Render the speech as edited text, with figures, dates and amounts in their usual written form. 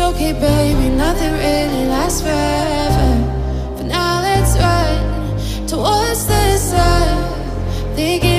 okay, baby, nothing really lasts forever. For now, let's run towards the sun, thinking